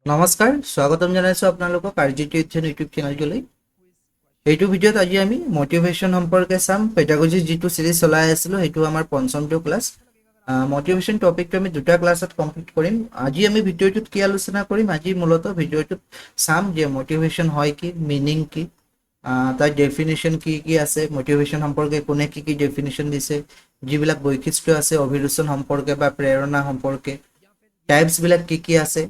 নমস্কাৰ স্বাগতম জনাইছো আপোনালোকক আৰজিটি ইউটিউব চেনেলটোলৈ। এইটো ভিডিঅ'ত আজি আমি মোটিভেশ্যন সম্পৰ্কে চাম। পেডাগজি যিটো সিৰিজ চলাই আছিলো সেইটো আমাৰ পঞ্চমটো ক্লাছ। মোটিভেশ্যন টপিকটো আমি দুটা ক্লাছত কমপ্লিট কৰিম। আজি আমি ভিডিঅ'টোত কি আলোচনা কৰিম, আজি মূলতঃ ভিডিঅ'টোত চাম যে মোটিভেশ্যন হয় কি, মিনিং কি, তাৰ ডেফিনেশ্যন কি কি আছে, মোটিভেশ্যন সম্পৰ্কে কোনে কি কি ডেফিনেশ্যন দিছে, যিবিলাক বৈশিষ্ট্য আছে অভিৰুচন সম্পৰ্কে বা প্ৰেৰণা সম্পৰ্কে, টাইপছবিলাক কি কি আছে,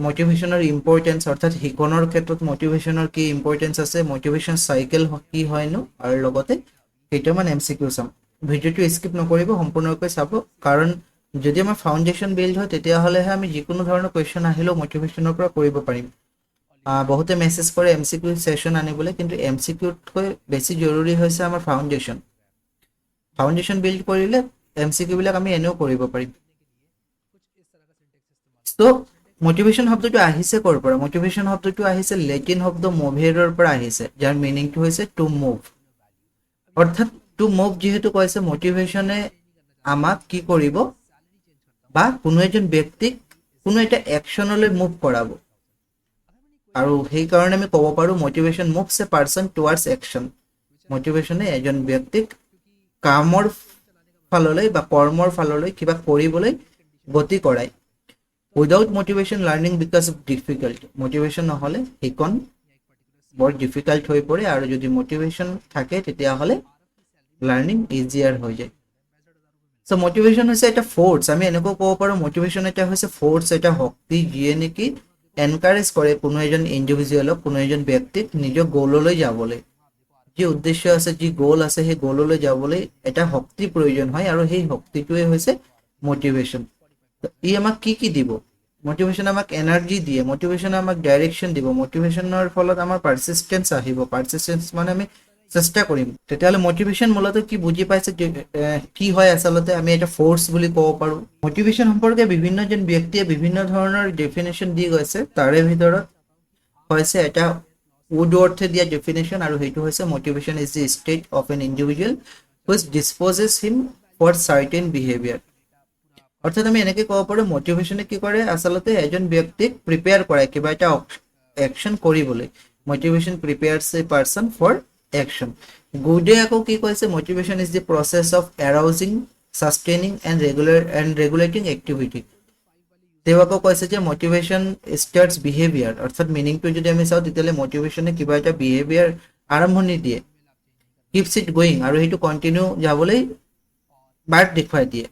মোটিভেশ্যনৰ ইম্পৰ্টেঞ্চ অৰ্থাৎ শিকনৰ ক্ষেত্ৰত মোটিভেশ্যনৰ কি ইম্পৰ্টেঞ্চ আছে, মোটিভেশ্যন চাইকেল কি হয়নো, আৰু লগতে কেইটামান MCQ চাম। ভিডিঅ'টো স্কিপ নকৰিব, সম্পূৰ্ণকৈ চাব, কাৰণ যদি আমাৰ ফাউণ্ডেশ্যন বিল্ড হয় তেতিয়াহ'লেহে আমি যিকোনো ধৰণৰ কুৱেশ্যন আহিলেও মোটিভেশ্যনৰ পৰা কৰিব পাৰিম। বহুতে মেছেজ কৰে MCQ ছেশ্যন আনিবলৈ, কিন্তু MCQতকৈ বেছি জৰুৰী হৈছে আমাৰ ফাউণ্ডেশ্যন বিল্ড কৰিলে MCQ বিলাক আমি এনেও কৰিব পাৰিম। ত' মোটিভেশ্যন শব্দটো আহিছে ক'ৰ পৰা? মোটিভেশ্যন শব্দটো আহিছে লেটিন শব্দ মুভেৰৰ পৰা আহিছে, যাৰ মিনিংটো হৈছে টু মুভ। অৰ্থাৎ টু মুভ যিহেতু কৈছে, মোটিভেশ্যনে আমাক কি কৰিব, বা কোনো এজন ব্যক্তিক কোনো এটা একশ্যনলৈ মুভ কৰাব, আৰু সেইকাৰণে আমি ক'ব পাৰোঁ motivation moves a person towards action. মোটিভেশ্যনে এজন ব্যক্তিক কামৰ ফাললৈ বা কৰ্মৰ ফাললৈ কিবা কৰিবলৈ গতি কৰায়। Without motivation learning becomes difficult. Motivation নহ'লে শিকন বৰ ডিফিকাল্ট হৈ পৰে, আৰু যদি মোটিভেশ্যন থাকে তেতিয়াহ'লে লাৰ্ণিং ইজিয়াৰ হৈ যায়। চ' মোটিভেশ্যন হৈছে এটা ফ'ৰ্চ। আমি এনেকৈ ক'ব পাৰোঁ মোটিভেশ্যন এটা হৈছে ফ'ৰ্চ, এটা শক্তি, যিয়ে নেকি এনকাৰেজ কৰে কোনো এজন ইণ্ডিভিজুৱেলক, কোনো এজন ব্যক্তিক নিজৰ গ'ললৈ যাবলৈ। যি উদ্দেশ্য আছে, যি গ'ল আছে, সেই গ'ললৈ যাবলৈ এটা শক্তিৰ প্ৰয়োজন হয়, আৰু সেই শক্তিটোৱে হৈছে মোটিভেশ্যন। ই আমাক কি কি দিব? মোটিভেশ্যন আমাক এনাৰ্জি দিয়ে, মোটিভেশ্যনে আমাক ডাইৰেকশ্যন দিব, মোটিভেশ্যনৰ ফলত আমাৰ পাৰ্চিষ্টেঞ্চ আহিব। পাৰ্চিষ্টেঞ্চ মানে আমি চেষ্টা কৰিম। তেতিয়াহ'লে মোটিভেশ্যন মূলতঃ কি বুজি পাইছে, কি হয় আচলতে আমি এটা ফ'ৰ্চ বুলি ক'ব পাৰোঁ। মোটিভেশ্যন সম্পৰ্কে বিভিন্নজন ব্যক্তিয়ে বিভিন্ন ধৰণৰ ডেফিনেশ্যন দি গৈছে, তাৰে ভিতৰত হৈছে এটা উডৱৰ্থে দিয়া ডেফিনেশ্যন, আৰু সেইটো হৈছে motivation is the state of an individual which disposes him for certain behaviour. অৰ্থাৎ আমি এনেকৈ ক'ব পাৰোঁ মোটিভেশ্যনে কি কৰে, আচলতে এজন ব্যক্তিক প্ৰিপেয়াৰ কৰে কিবা এটা একশ্যন কৰিবলৈ। Motivation prepares a person for action. গুডে আকৌ কি কৈছে, motivation is the process of arousing, sustaining and regulating activity. তেওঁ আকৌ কৈছে যে মোটিভেশ্যন ষ্টাৰ্টছ বিহেভিয়াৰ, অৰ্থাৎ মিনিংটো যদি আমি চাওঁ তেতিয়াহ'লে মোটিভেশ্যনে কিবা এটা বিহেভিয়াৰ আৰম্ভণি দিয়ে, কিপছ ইট গোয়িং, আৰু সেইটো কণ্টিনিউ যাবলৈ বাট দেখুৱাই দিয়ে।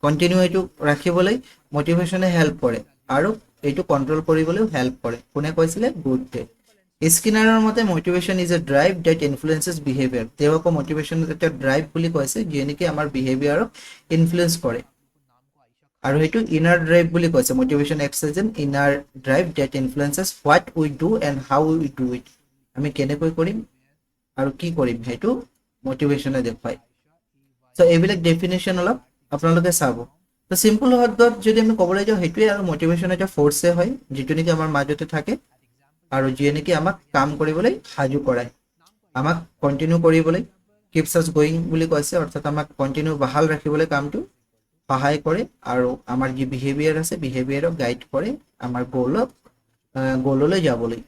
কণ্টিনিউ এইটো ৰাখিবলৈ মোটিভেশ্যনে হেল্প কৰে, আৰু এইটো কণ্ট্ৰল কৰিবলৈও হেল্প কৰে। কোনে কৈছিলে? গুডে। স্কিনাৰৰ মতে motivation is a drive that influences behaviour. তেওঁ আকৌ মোটিভেশ্যন এটা ড্ৰাইভ বুলি কৈছে, যিয়ে নেকি আমাৰ বিহেভিয়াৰক ইনফ্লুৱেঞ্চ কৰে, আৰু সেইটো ইনাৰ ড্ৰাইভ বুলি কৈছে। Motivation acts as an inner drive that influences what we do and how we do it. আমি কেনেকৈ কৰিম আৰু কি কৰিম সেইটো মোটিভেশ্যনে দেখুৱায়। চ' এইবিলাক ডেফিনেশ্যন অলপ আপোনালোকে চাব। তো চিম্পল শব্দত যদি আমি ক'বলৈ যাওঁ, সেইটোৱে আৰু মোটিভেশ্যন এটা ফ'ৰ্চে হয়, যিটো নেকি আমাৰ মাজতে থাকে, আৰু যিয়ে নেকি আমাক কাম কৰিবলৈ সাজু কৰায়, আমাক কণ্টিনিউ কৰিবলৈ। কিপছ আছ গোয়িং বুলি কৈছে, অৰ্থাৎ আমাক কণ্টিনিউ বাহাল ৰাখিবলৈ কামটো সহায় কৰে, আৰু আমাৰ যি বিহেভিয়াৰ আছে বিহেভিয়াৰক গাইড কৰে আমাৰ গ'ললৈ যাবলৈ।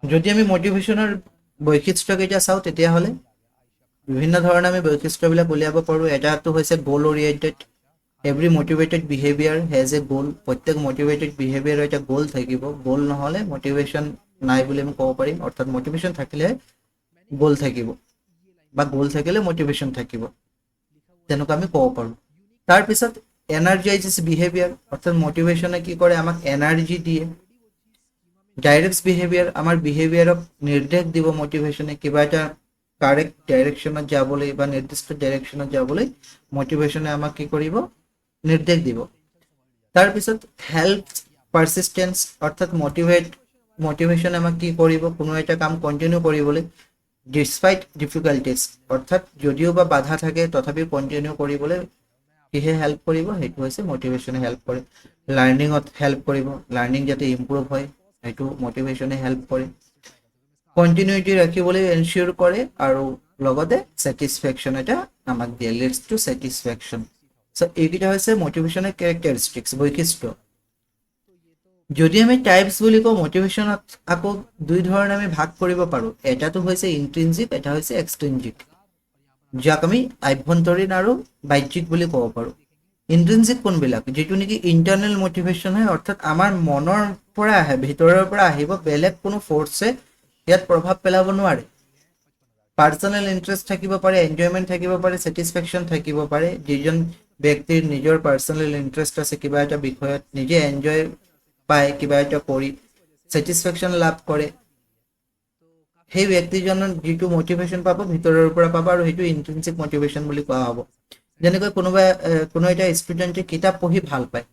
যদি আমি মোটিভেশ্যনৰ বৈশিষ্ট্যকেইটা চাওঁ তেতিয়াহ'লে বিভিন্ন ধৰণে আমি বৈশিষ্ট্যবিলাক উলিয়াব পাৰোঁ। এটাটো হৈছে গ'ল oriented. Every motivated behaviour has a গ'ল। প্ৰত্যেক মটিভেটেড বিহেভিয়াৰৰ এটা গ'ল থাকিব। গ'ল নহ'লে মটিভেশ্যন নাই বুলি আমি ক'ব পাৰিম, অৰ্থাৎ মটিভেশ্যন থাকিলেহে গ'ল থাকিব, বা গ'ল থাকিলে মটিভেশ্যন থাকিব, তেনেকুৱা আমি ক'ব পাৰোঁ। তাৰপিছত এনাৰ্জাইজেছ বিহেভিয়াৰ, অৰ্থাৎ মটিভেশ্যনে কি কৰে, আমাক এনাৰ্জি দিয়ে। ডাইৰেক্টছ বিহেভিয়াৰ, আমাৰ বিহেভিয়াৰক নিৰ্দেশ দিব মোটিভেশ্যনে, কিবা এটা কাৰেক্ট ডাইৰেকশ্যনত যাবলৈ বা নিৰ্দিষ্ট ডাইৰেকশ্যনত যাবলৈ মোটিভেশ্যনে আমাক কি কৰিব, নিৰ্দেশ দিব। তাৰপিছত হেল্প পাৰ্চিষ্টেঞ্চ, অৰ্থাৎ মোটিভেশ্যনে আমাক কি কৰিব, কোনো এটা কাম কণ্টিনিউ কৰিবলৈ, ডিছপাইট ডিফিকাল্টিজ, অৰ্থাৎ যদিও বা বাধা থাকে তথাপিও কণ্টিনিউ কৰিবলৈ কিহে হেল্প কৰিব, সেইটো হৈছে মোটিভেশ্যনে হেল্প কৰে। লাৰ্ণিঙত হেল্প কৰিব, লাৰ্ণিং যাতে ইম্প্ৰুভ হয় সেইটো মোটিভেশ্যনে হেল্প কৰে। কণ্টিনিউটি ৰাখিবলৈ এনচিয়ৰ কৰে, আৰু লগতে ছেটিছফেকশ্যন এটা আমাক দিয়ে, লিডছ টু ছেটিছফেকশ্যন। সো এইকেইটা হৈছে মটিভেশ্যনৰ কেৰেক্টাৰিষ্টিক্স, বৈশিষ্ট্য। যদি আমি টাইপছ বুলি কওঁ মটিভেশ্যনত আকৌ দুই ধৰণে আমি ভাগ কৰিব পাৰোঁ, এটাটো হৈছে ইন্ট্ৰিনজিক, এটা হৈছে এক্সট্ৰিনজিক, যাক আমি আভ্যন্তৰীণ আৰু বাহ্যিক বুলি ক'ব পাৰোঁ। ইন্ট্ৰিনজিক কোনবিলাক, যিটো নেকি ইণ্টাৰনেল মটিভেশ্যন হয়, অৰ্থাৎ আমাৰ মনৰ পৰা আহে, ভিতৰৰ পৰা আহিব, বেলেগ কোনো ফ'ৰ্ছে ইয়াত প্ৰভাৱ পেলাব নোৱাৰে। পাৰ্চনেল ইণ্টাৰেষ্ট থাকিব পাৰে, এনজয়মেণ্ট থাকিব পাৰে, ছেটিছফেকশ্যন থাকিব পাৰে, যিজন ব্যক্তিৰ নিজৰ পাৰ্চনেল ইণ্টাৰেষ্ট আছে কিবা এটা বিষয়ত, নিজে এনজয় পায় কিবা এটা কৰি, ছেটিছফেকশ্যন লাভ কৰে, সেই ব্যক্তিজনৰ যিটো মটিভেশ্যন পাব ভিতৰৰ পৰা পাব, আৰু সেইটো ইন্ট্ৰিনজিক মটিভেশ্যন বুলি কোৱা হ'ব। যেনেকৈ কোনো এটা ষ্টুডেণ্টে কিতাপ পঢ়ি ভাল পায়,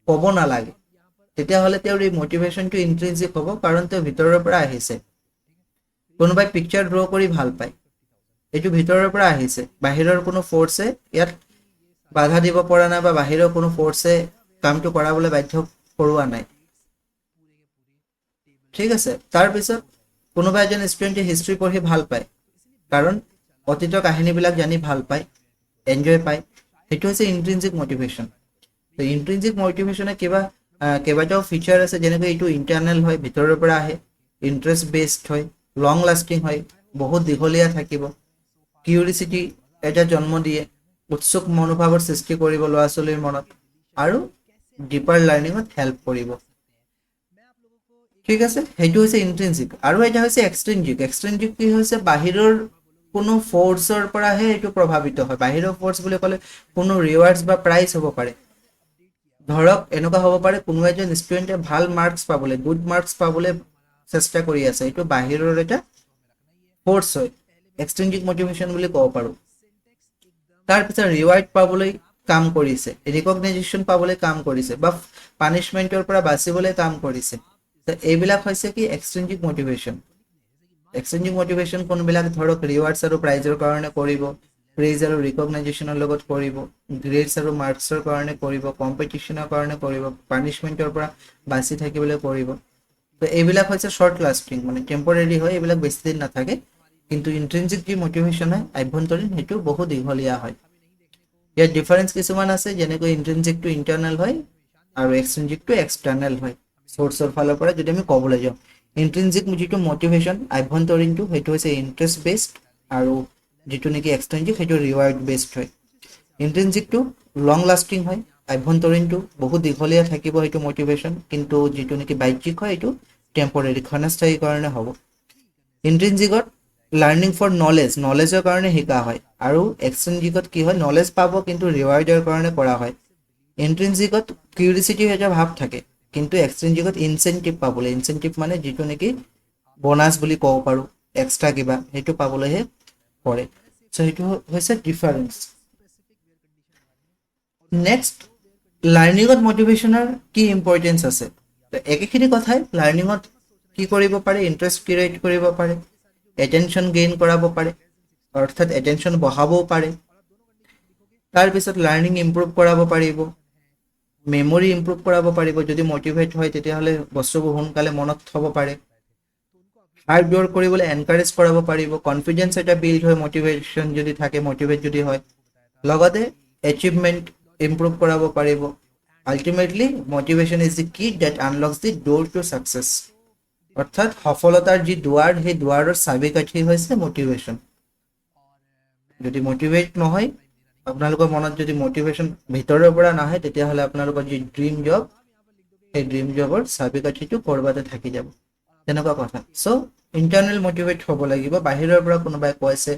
ক'ব নালাগে, তেতিয়াহ'লে তেওঁৰ এই মটিভেশ্যনটো ইন্ট্ৰিনজিক হ'ব, কাৰণ তেওঁ ভিতৰৰ পৰা আহিছে। কোনোবাই পিকচাৰ ড্ৰ কৰি ভাল পায়, এইটো ভিতৰৰ পৰা আহিছে, বাহিৰৰ কোনো ফ'ৰ্ছে ইয়াত বাধা দিব পৰা নাই, বা বাহিৰৰ কোনো ফ'ৰ্ছে কামটো কৰাবলৈ বাধ্য কৰোৱা নাই। ঠিক আছে। তাৰপিছত কোনোবা এজন ষ্টুডেণ্টে হিষ্ট্ৰী পঢ়ি ভাল পায়, কাৰণ অতীতৰ কাহিনীবিলাক জানি ভাল পায়, এনজয় পায়, সেইটো হৈছে ইন্ট্ৰিনজিক মটিভেশ্যন। ইন্ট্ৰিনজিক মটিভেশ্যনে কেইবাটাও ফিচাৰ আছে, যেনেকৈ এইটো ইণ্টাৰনেল হয়, ভিতৰৰ পৰা আহে, ইণ্টাৰেষ্ট বেছড হয়, লং লাষ্টিং হয়, বহুত দীঘলীয়া থাকিব, কিউৰিচিটি এটা জন্ম দিয়ে, উৎসুক মনোভাৱৰ সৃষ্টি কৰিব ল'ৰা ছোৱালীৰ মনত, আৰু ডিপাৰ লাৰ্ণিঙত হেল্প কৰিব। ঠিক আছে, সেইটো হৈছে ইন্ট্ৰিনজিক। আৰু এটা হৈছে এক্সট্ৰিনজিক। এক্সট্ৰিনজিক কি হৈছে, বাহিৰৰ কোনো ফ'ৰ্চৰ পৰাহে এইটো প্ৰভাৱিত হয়। বাহিৰৰ ফ'ৰ্চ বুলি ক'লে কোনো ৰিৱাৰ্ডছ বা প্ৰাইজ হ'ব পাৰে। ধৰক এনেকুৱা হ'ব পাৰে, কোনো এজন ষ্টুডেণ্টে ভাল মাৰ্কছ পাবলৈ, গুড মাৰ্কছ পাবলৈ চেষ্টা কৰি আছে, এইটো বাহিৰৰ এটা ফ'ৰ্চ হয়, এক্সট্ৰিনজিক মটিভেশ্যন বুলি ক'ব পাৰোঁ। তাৰপিছত ৰিৱাৰ্ড পাবলৈ কাম কৰিছে, ৰিকগনাইজেশ্যন পাবলৈ কাম কৰিছে, বা পানিছমেণ্টৰ পৰা বাচিবলৈ কাম কৰিছে, এইবিলাক হৈছে কি এক্সট্ৰিনজিক মটিভেশ্যন। এক্সট্ৰিনজিক মটিভেশ্যন কোনবিলাক, ধৰক ৰিৱাৰ্ডছ আৰু প্ৰাইজৰ কাৰণে কৰিব, প্ৰেইজ আৰু ৰিকগনাইজেশ্যনৰ লগত কৰিব, গ্ৰেডছ আৰু মাৰ্কছৰ কাৰণে কৰিব, কম্পিটিশ্যনৰ কাৰণে কৰিব, পানিছমেণ্টৰ পৰা বাচি থাকিবলৈ কৰিব। তো এইবিলাক হৈছে শ্বৰ্ট লাষ্টিং, মানে টেম্পৰেৰী হয়, এইবিলাক বেছি দিন নাথাকে। কিন্তু ইন্ট্ৰিনজিক যি মটিভেশ্যন হয় আভ্যন্তৰীণ, সেইটো বহু দীঘলীয়া হয়। ইয়াত ডিফাৰেঞ্চ কিছুমান আছে, যেনেকৈ ইন্ট্ৰিনজিকটো ইণ্টাৰনেল হয় আৰু এক্সট্ৰিনজিকটো এক্সটাৰ্নেল হয়, চ'ৰ্চৰ ফালৰ পৰা যদি আমি ক'বলৈ যাওঁ। ইন্ট্ৰিনজিক যিটো মটিভেশ্যন আভ্যন্তৰীণটো, সেইটো হৈছে ইণ্টাৰেষ্ট বেছড, আৰু যিটো নেকি এক্সট্ৰিনজিক সেইটো ৰিৱাৰ্ড বেছড হয়। ইন্ট্ৰিনজিকটো লং লাষ্টিং হয়, আভ্যন্তৰীণটো বহুত দীঘলীয়া থাকিব সেইটো মটিভেশ্যন, কিন্তু যিটো নেকি বাহ্যিক হয় এইটো টেম্পৰেৰী, ক্ষণস্থায়ী কাৰণে হ'ব। ইন্ট্ৰিনজিকত লাৰ্ণিং ফৰ নলেজৰ কাৰণে শিকা হয়, আৰু এক্সট্ৰিনজিকত কি হয়, নলেজ পাব কিন্তু ৰিৱাৰ্ডৰ কাৰণে কৰা হয়। ইন্ট্ৰিনজিকত কিউৰিচিটিৰ এটা ভাৱ থাকে, কিন্তু এক্সট্ৰিনজিকত ইনচেন্টিভ পাবলৈ, ইনচেন্টিভ মানে যিটো নেকি বনাছ বুলি ক'ব পাৰোঁ, এক্সট্ৰা কিবা, সেইটো পাবলৈহে কৰে। চ' সেইটো হৈছে ডিফাৰেঞ্চ। নেক্সট, লাৰ্ণিঙত মটিভেশ্যনৰ কি ইম্পৰ্টেঞ্চ আছে। একেখিনি কথাই, লাৰ্ণিঙত কি কৰিব পাৰে, ইণ্টাৰেষ্ট ক্ৰিয়েট কৰিব পাৰে, এটেনশ্যন গেইন কৰাব পাৰে, অৰ্থাৎ এটেনশ্যন বঢ়াবও পাৰে। তাৰপিছত লাৰ্ণিং ইম্প্ৰুভ কৰাব পাৰিব, মেমৰি ইম্প্ৰুভ কৰাব পাৰিব, যদি মটিভেট হয় তেতিয়াহ'লে বস্তুবোৰ সোনকালে মনত থ'ব পাৰে। হাৰ্ড ৱৰ্ক কৰিবলৈ এনকাৰেজ কৰাব পাৰিব, কনফিডেঞ্চ এটা বিল্ড হয় মটিভেশ্যন যদি থাকে, মটিভেট যদি হয়। লগতে এচিভমেণ্ট ইম্প্ৰুভ কৰাব পাৰিব। আল্টিমেটলি মটিভেশ্যন ইজ দি কি ডেট আনলক্স দি ড'ৰ টু ছাকচেছ, অৰ্থাৎ সফলতাৰ যি দুৱাৰ, সেই দুৱাৰৰ চাবিকাঠি হৈছে মটিভেশ্যন। যদি মটিভেট নহয়, আপোনালোকৰ মনত যদি মটিভেশ্যন ভিতৰৰ পৰা নাহে, তেতিয়াহ'লে আপোনালোকৰ যি ড্ৰিম জব, সেই ড্ৰিম জবৰ চাবিকাঠিটো ক'ৰবাতে থাকি যাব, তেনেকুৱা কথা। চ' ইণ্টাৰনেল মটিভেট হ'ব লাগিব। বাহিৰৰ পৰা কোনোবাই কৈছে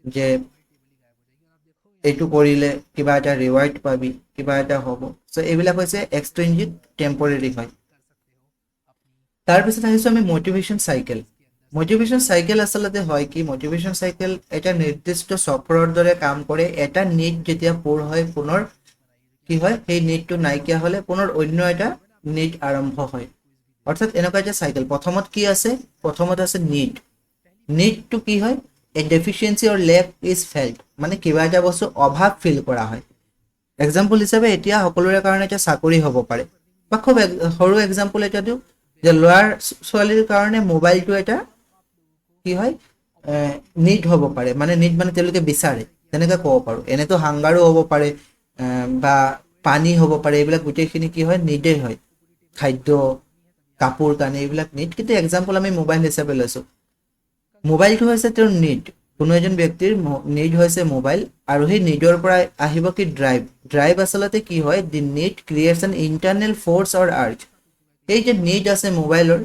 যে এইটো কৰিলে কিবা এটা ৰিৱাৰ্ড পাবি, কিবা এটা হ'ব, চ' এইবিলাক হৈছে এক্সট্ৰিনজিক, টেম্পৰেৰী হয়। তাৰপিছত আহিছোঁ আমি মটিভেশ্যন চাইকেল। মটিভেশ্যন চাইকেল আচলতে হয় কি, মটিভেশ্যন চাইকেল এটা নিৰ্দিষ্ট চক্ৰৰ দৰে কাম কৰে। এটা নিড যেতিয়া পূৰ হয়, পুনৰ কি হয়, সেই নিডটো নাইকিয়া হ'লে পুনৰ অন্য এটা নিড আৰম্ভ হয়। অৰ্থাৎ এনেকুৱা এটা চাইকেল, প্ৰথমত কি আছে, প্ৰথমত আছে নিড। নিডটো কি হয়, a deficiency or lack is felt, মানে কিবা এটা বস্তু অভাৱ ফিল কৰা হয়। এক্সাম্পল হিচাপে এতিয়া সকলোৰে কাৰণে এতিয়া চাকৰি হ'ব পাৰে, বা খুব সৰু এক্সাম্পল এটা দিওঁ, যে ল'ৰা ছোৱালীৰ কাৰণে মোবাইলটো এটা কি হয়, নিড হ'ব পাৰে, মানে নিড মানে তেওঁলোকে বিচাৰে, তেনেকৈ ক'ব পাৰোঁ। এনেতো হাংগাৰো হ'ব পাৰে, বা পানী হ'ব পাৰে, এইবিলাক গোটেইখিনি কি হয় নিডেই হয়। খাদ্য, কাপোৰ কানি এইবিলাক নিড, কিন্তু এক্সাম্পল আমি মোবাইল হিচাপে লৈছোঁ। মোবাইলটো হৈছে তেওঁৰ নিড, কোনো এজন ব্যক্তিৰ নিড হৈছে মোবাইল, আৰু সেই নিডৰ পৰা আহিব কি ড্ৰাইভ। ড্ৰাইভ আচলতে কি হয়, the need creates an internal force or urge. এই যে নিড আছে মোবাইলৰ,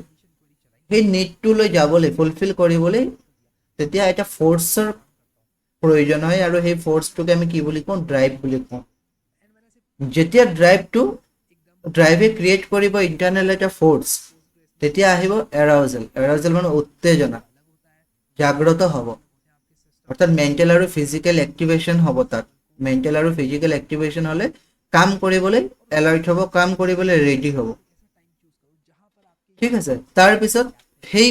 সেই নিডটোলৈ যাবলৈ, ফুলফিল কৰিবলৈ তেতিয়া এটা ফ'ৰ্চৰ প্ৰয়োজন হয়, আৰু সেই ফ'ৰ্চটোকে আমি কি বুলি কওঁ, ড্ৰাইভ বুলি কওঁ। যেতিয়া ড্ৰাইভে ক্ৰিয়েট কৰিব ইণ্টাৰনেল এটা ফ'ৰ্চ, তেতিয়া আহিব এৰাউজেল। এৰাউজেল মানে উত্তেজনা, জাগ্ৰত হ'ব, অৰ্থাৎ মেণ্টেল আৰু ফিজিকেল এক্টিভেশ্যন হ'ব। তাত মেণ্টেল আৰু ফিজিকেল এক্টিভেশ্যন হ'লে কাম কৰিবলৈ এলাৰ্ট হ'ব, কাম কৰিবলৈ ৰেডি হ'ব। ঠিক আছে, তাৰপিছত সেই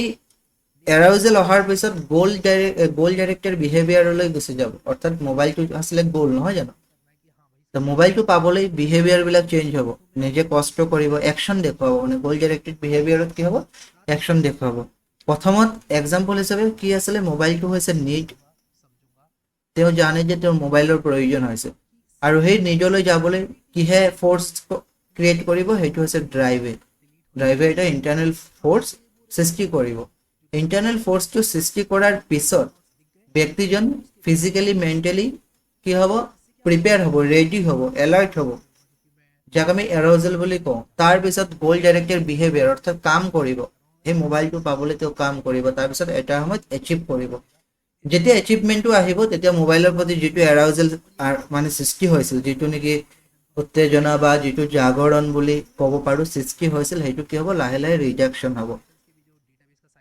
এৰাউজেল অহাৰ পিছত গ'ল ডাইৰেক্টেড বিহেভিয়াৰলৈ গুচি যাব, অৰ্থাৎ মোবাইলটো আছিলে গ'ল, নহয় জানো? মোবাইলটো পাবলৈ বিহেভিয়াৰবিলাক চেঞ্জ হ'ব, নিজে কষ্ট কৰিব, একশ্যন দেখুৱাব। মানে গ'ল ডাইৰেক্টেড বিহেভিয়াৰত কি হ'ব, একশ্যন দেখুৱাব। প্ৰথমত এক্সাম্পল হিচাপে কি আছিলে, মোবাইলটো হৈছে নিড, তেওঁ জানে যে তেওঁৰ মোবাইলৰ প্ৰয়োজন হৈছে, আৰু সেই নিডলৈ যাবলৈ কিহে ফ'ৰ্চ ক্ৰিয়েট কৰিব, সেইটো হৈছে ড্ৰাইভে। ড্ৰাইভে এটা ইণ্টাৰনেল ফ'ৰ্চ সৃষ্টি কৰিব। ইণ্টাৰনেল ফ'ৰ্চটো সৃষ্টি কৰাৰ পিছত ব্যক্তিজন ফিজিকেলি মেণ্টেলি কি হ'ব, প্ৰিপেয়াৰ হ'ব, ৰেডি হ'ব, এলাৰ্ট হ'ব, যাক আমি এৰাউজেল বুলি কওঁ। তাৰপিছত গ'ল ডাইৰেক্টেড বিহেভিয়াৰ, অৰ্থাৎ কাম কৰিব, সেই মোবাইলটো পাবলৈ তেওঁ কাম কৰিব, তাৰপিছত এটা সময়ত এচিভ কৰিব। যেতিয়া এচিভমেণ্টটো আহিব, তেতিয়া মোবাইলৰ প্ৰতি যিটো এৰাউজেল মানে সৃষ্টি হৈছিল, যিটো নেকি উত্তেজনা বা যিটো জাগৰণ বুলি ক'ব পাৰোঁ সৃষ্টি হৈছিল, সেইটো কি হ'ব, লাহে লাহে ৰিডাকশ্যন হ'ব।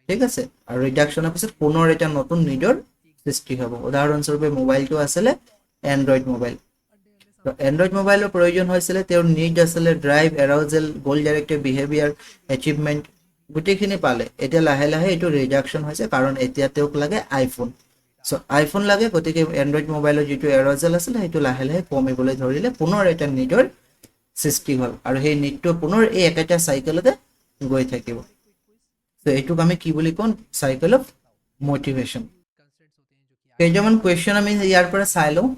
ঠিক আছে, আৰু ৰিডাকশ্যনৰ পিছত পুনৰ এটা নতুন নিডৰ সৃষ্টি হ'ব। উদাহৰণস্বৰূপে মোবাইলটো আছিলে এণ্ড্ৰইড মোবাইল। তো এণ্ড্ৰইড মোবাইলৰ প্ৰয়োজন হৈছিলে, তেওঁৰ নিড আছিলে ড্ৰাইভ, এৰাউজেল, গ'ল ডাইৰেক্টেড বিহেভিয়াৰ, এচিভমেণ্ট, গোটেইখিনি পালে। এতিয়া লাহে লাহে এইটো ৰিডাকশ্যন হৈছে, কাৰণ এতিয়া তেওঁক লাগে আইফোন। চ' আইফোন লাগে, গতিকে এণ্ড্ৰইড মোবাইলৰ যিটো এৰাউজেল আছিলে সেইটো লাহে লাহে কমিবলৈ ধৰিলে, পুনৰ এটা নিডৰ সৃষ্টি হ'ল, আৰু সেই নিডটো পুনৰ এই একেটা চাইকেলতে গৈ থাকিব। তো এইটোক আমি কি বুলি কওঁ, চাইকেল অফ মটিভেশ্যন। কেইটামান কুৱেশ্যন আমি ইয়াৰ পৰা চাই লওঁ।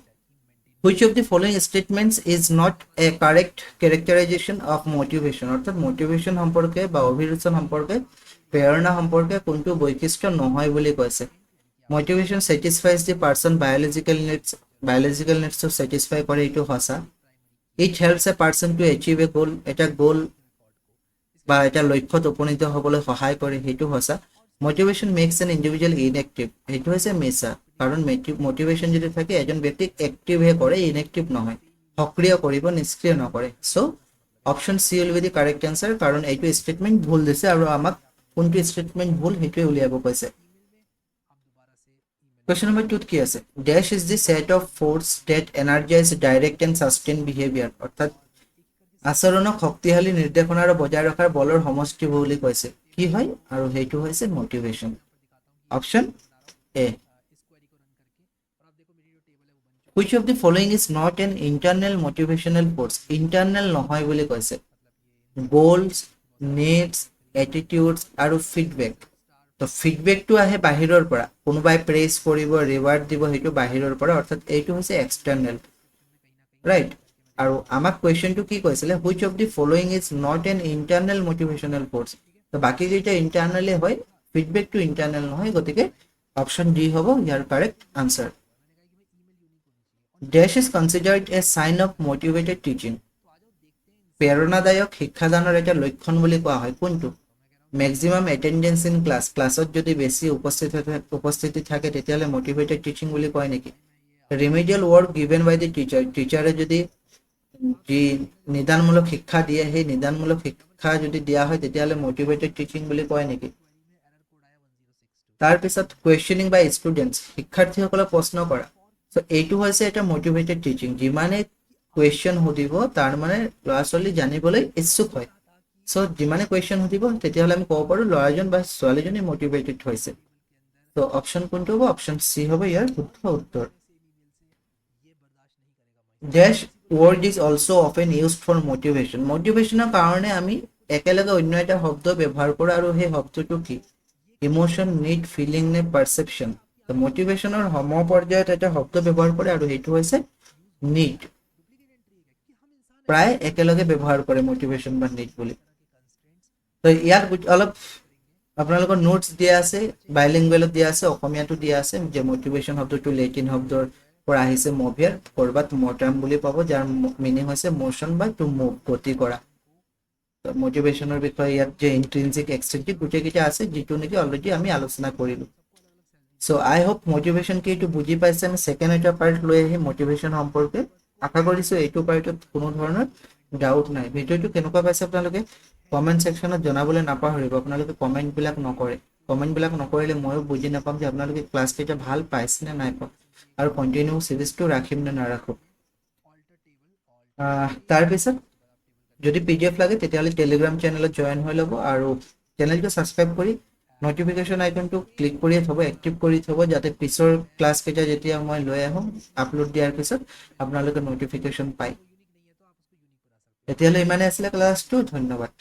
Which of the following statements is not a correct characterization of motivation? অর্থাৎ মোটিভেশন সম্পর্কে বা অভিৰুচন সম্পৰ্কে, প্ৰেৰণা সম্পর্কে কোনটো বৈশিষ্ট্য নহয় বুলি কৈছে। Motivation satisfies the person biological needs to satisfy কৰে, এইটো সঁচা। It helps a person to achieve a goal, এটা গোল বা এটা লক্ষ্যত উপনীত হ'বলৈ সহায় কৰে, সেইটো সঁচা। Motivation makes an individual inactive, সেইটো হৈছে মিছা, কাৰণ মোটিভেশন যদি থাকে এজন ব্যক্তিক এক্টিভহে কৰে, ইনএক্টিভ নহয়, সক্ৰিয় কৰিব, নিষ্ক্ৰিয় নকৰে। So' option C will be the correct answer, কাৰণ এইটো ষ্টেটমেণ্ট ভুল দিছে, আৰু আমাক কোনটো ষ্টেটমেণ্ট ভুল সেইটোৱে উলিয়াব কৈছে। কুৱেশ্যন নম্বৰ 2 কি আছে, dash is the set of force that energize direct and sustain behaviour, অৰ্থাৎ আচৰণক শক্তিশালী নিৰ্দেশনা আৰু বজাই ৰখাৰ বলৰ সমষ্টি বুলি কৈছে। কি হয়, আৰু সেইটো হৈছে motivation. Option A. Which of the following is not an internal motivational force? Internal নহয় বুলি কৈছে। Goals, needs, attitudes আৰু feedback। তো ফিডবেকটো আহে বাহিৰৰ পৰা, কোনোবাই প্ৰেছ কৰিব, ৰিৱাৰ্ড দিব, সেইটো বাহিৰৰ পৰা, অৰ্থাৎ এইটো হৈছে এক্সটাৰ্নেল, ৰাইট। আৰু আমাক কুৱেশ্যনটো কি কৈছিলে, which of the following is not an internal motivational force. তো বাকীকেইটা ইণ্টাৰনেলে হয়, ফিডবেকটো ইণ্টাৰনেল নহয়, গতিকে অপশ্যন ডি হ'ব ইয়াৰ কাৰেক্ট আনচাৰ। ডেশ is considered A sign off motivated teaching, প্ৰেৰণাদায়ক শিক্ষাদানৰ এটা লক্ষণ বুলি কোৱা হয় কোনটো? মেক্সিমাম এটেণ্ডেঞ্চ ইন ক্লাছ, ক্লাছত যদি বেছি উপস্থিতি থাকে তেতিয়াহ'লে মটিভেটেড টিচিং বুলি কয় নেকি? Remedial work given by the teacher, টিচাৰে যদি যি নিদানমূলক শিক্ষা দিয়ে, সেই নিদানমূলক শিক্ষা যদি দিয়া হয় তেতিয়াহ'লে মটিভেটেড টিচিং বুলি কয় নেকি? তাৰপিছত কুৱেশ্যনিং বাই ষ্টুডেণ্টছ, শিক্ষাৰ্থীসকলক প্ৰশ্ন কৰা। চ' এইটো হৈছে এটা মটিভেটেড টিচিং, যিমানে কুৱেশ্যন সুধিব তাৰ মানে ল'ৰা ছোৱালী জানিবলৈ ইচ্ছুক হয়। চ' যিমানে কুৱেশ্যন সুধিব তেতিয়াহ'লে আমি ক'ব পাৰোঁ ল'ৰাজন বা ছোৱালীজনী মটিভেটেড হৈছে। ত' অপশ্যন কোনটো হ'ব? অপশ্যন চি হ'ব ইয়াৰ শুদ্ধ উত্তৰ। Dash word is also' often used for motivation, মটিভেশ্যনৰ কাৰণে আমি একেলগে অন্য এটা শব্দ ব্যৱহাৰ কৰোঁ, আৰু সেই শব্দটো কি? ইমোশ্যন, নিড, ফিলিং নে পাৰচেপশ্যন? তো মটিভেশ্যনৰ সমপৰ্যায়ত এটা শব্দ ব্যৱহাৰ কৰে, আৰু সেইটো হৈছে নিড। প্ৰায় একেলগে ব্যৱহাৰ কৰে মটিভেশ্যন বা নিড বুলি তো ইয়াত অলপ আপোনালোকৰ নোটছ দিয়া আছে বাইলিংগুৱেলত দিয়া আছে অসমীয়াটো দিয়া আছে যে মটিভেশ্যন শব্দটো লেটিন শব্দৰ পৰা আহিছে মভিয়াৰ কৰবাত মটাম বুলি পাব যাৰ মিনিং হৈছে মোশন বা টু মুভ গতি কৰা মোটিভেশ্যনৰ বিষয়ে ইয়াত যে ইন্ট্ৰিনজিক এক্সট্ৰিনজিক গোটেইকেইটা আছে যিটো নেকি অলৰেডি আমি আলোচনা কৰিলোঁ সো আই হোপ মোটিভেশ্যন কি এইটো বুজি পাইছে আমি সেকেন্ড এটা পাৰ্ট লৈ আহিম মোটিভেশ্যন সম্পৰ্কে আশা কৰিছোঁ এইটো পাৰ্টত কোনো ধৰণৰ ডাউট নাই ভিডিঅ'টো কেনেকুৱা পাইছে আপোনালোকে কমেন্ট সেকশনত জনাবলৈ নাপাহৰিব আপোনালোকে কমেন্টবিলাক নকৰে কমেন্টবিলাক নকৰিলে ময়ো বুজি নাপাম যে আপোনালোকে ক্লাছ কেইটা ভাল পাইছে নে নাই পোৱা আৰু কন্টিনিউ সিৰিজটো ৰাখিম নে নাৰাখো তাৰপিছত যদি পিডিএফ লাগে তেতিয়াহ'লে টেলিগ্ৰাম চেনেলত জয়েন হৈ ল'ব আৰু চেনেলটো ছাবস্ক্ৰাইব কৰি নটিফিকেশ্যন আইকনটো ক্লিক কৰি থ'ব এক্টিভ কৰি থ'ব যাতে পিছৰ ক্লাছ কেইটা যেতিয়া মই লৈ আহোঁ আপলোড দিয়াৰ পিছত আপোনালোকে নটিফিকেশ্যন পায় এতিয়ালৈ ইমানে আছিলে ক্লাছটো ধন্যবাদ